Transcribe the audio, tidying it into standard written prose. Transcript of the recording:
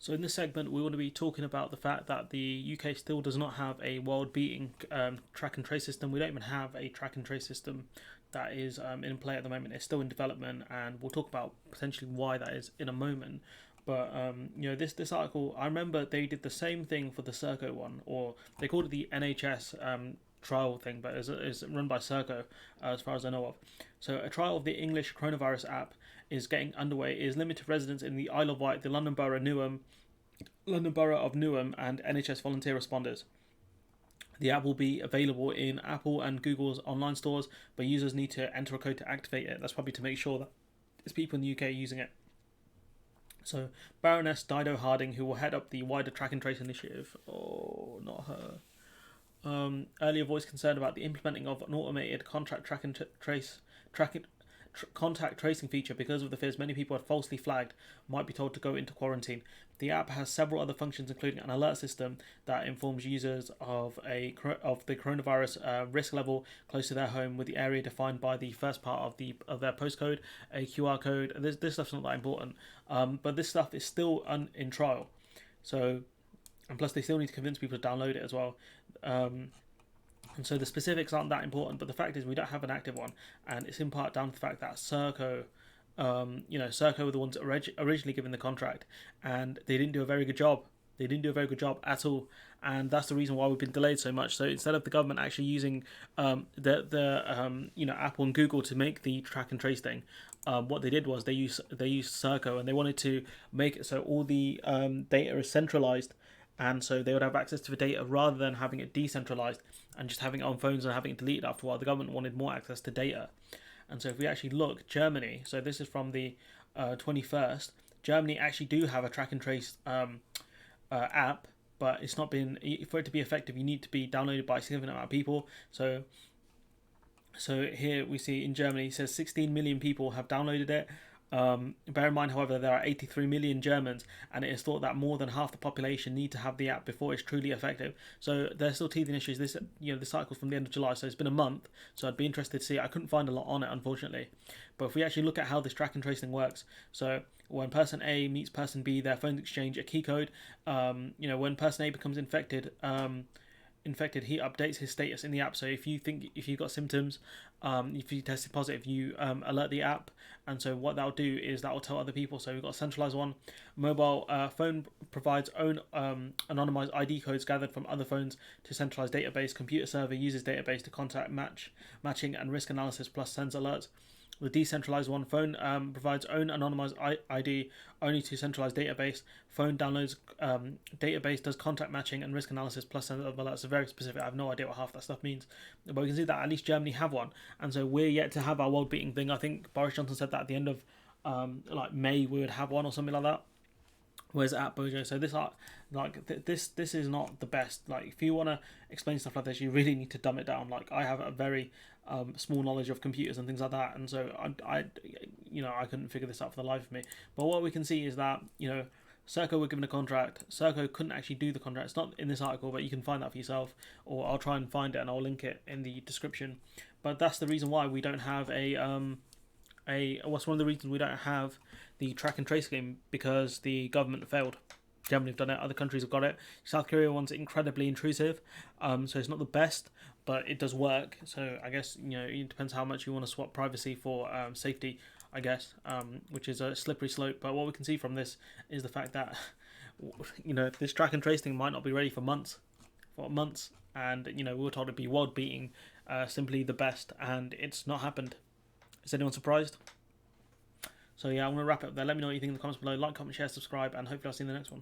So in this segment, we want to be talking about the fact that the UK still does not have a world-beating track and trace system. We don't even have a track and trace system that is in play at the moment. It's still in development, and we'll talk about potentially why that is in a moment. But this article, I remember they did the same thing for the Serco one, or they called it the NHS trial thing, but it's run by Serco, as far as I know of. So a trial of the English coronavirus app is getting underway. It is limited to residents in the Isle of Wight, the London Borough of Newham, and NHS volunteer responders. The app will be available in Apple and Google's online stores, but users need to enter a code to activate it. That's probably to make sure that there's people in the UK using it. So, Baroness Dido Harding, who will head up the wider track and trace initiative, oh, not her, earlier voiced concern about the implementing of an automated contract track and trace tracking contact tracing feature because of the fears many people had falsely flagged might be told to go into quarantine. The app has several other functions, including an alert system that informs users of the coronavirus risk level close to their home, with the area defined by the first part of their postcode, a QR code. This stuff's not that important, but this stuff is still in trial. So, and plus they still need to convince people to download it as well. And so the specifics aren't that important, but the fact is we don't have an active one, and it's in part down to the fact that Serco, Serco were the ones originally given the contract, and they didn't do a very good job. They didn't do a very good job at all, and that's the reason why we've been delayed so much. So instead of the government actually using Apple and Google to make the track and trace thing, what they did was they used Serco, and they wanted to make it so all the data is centralized, and so they would have access to the data rather than having it decentralized and just having it on phones and having it deleted after a while. The government wanted more access to data. And so if we actually look, Germany, so this is from the 21st, Germany actually do have a track and trace app, but it's not been, for it to be effective, you need to be downloaded by a significant amount of people. So here we see in Germany, it says 16 million people have downloaded it. Bear in mind, however, there are 83 million Germans, and it is thought that more than half the population need to have the app before it's truly effective. So there's still teething issues. This cycle's from the end of July, so it's been a month. So I'd be interested to see. I couldn't find a lot on it, unfortunately. But if we actually look at how this track and tracing works, so when person A meets person B, their phones exchange a key code. When person A becomes infected, he updates his status in the app. So if you've got symptoms, if you tested positive, you alert the app, and so what that'll do is that will tell other people. So we've got a centralized one. Mobile phone provides own anonymized ID codes gathered from other phones to centralized database. Computer server uses database to contact matching and risk analysis, plus sends alerts. The decentralized one, phone provides own anonymized ID only to centralized database. Phone downloads database, does contact matching and risk analysis plus sends other alerts. It's very specific. I have no idea what half that stuff means, but we can see that at least Germany have one, and so we're yet to have our world-beating thing. I think Boris Johnson said that at the end of May we would have one or something like that. Where's at Bojo? So this is not the best. Like, if you want to explain stuff like this, you really need to dumb it down. Like, I have a very small knowledge of computers and things like that, and so I couldn't figure this out for the life of me. But what we can see is that Serco were given a contract. Serco couldn't actually do the contract. It's not in this article, but you can find that for yourself, or I'll try and find it and I'll link it in the description. But that's the reason why we don't have what's one of the reasons we don't have the track and trace game, because the government failed. Germany have done it, other countries have got it. South Korea one's incredibly intrusive, so it's not the best, but it does work. So I guess it depends how much you want to swap privacy for safety, I guess, which is a slippery slope. But what we can see from this is the fact that this track and trace thing might not be ready for months, and we were told it'd be world beating, simply the best, and it's not happened. Is anyone surprised? So yeah, I'm going to wrap it up there. Let me know what you think in the comments below. Like, comment, share, subscribe, and hopefully I'll see you in the next one.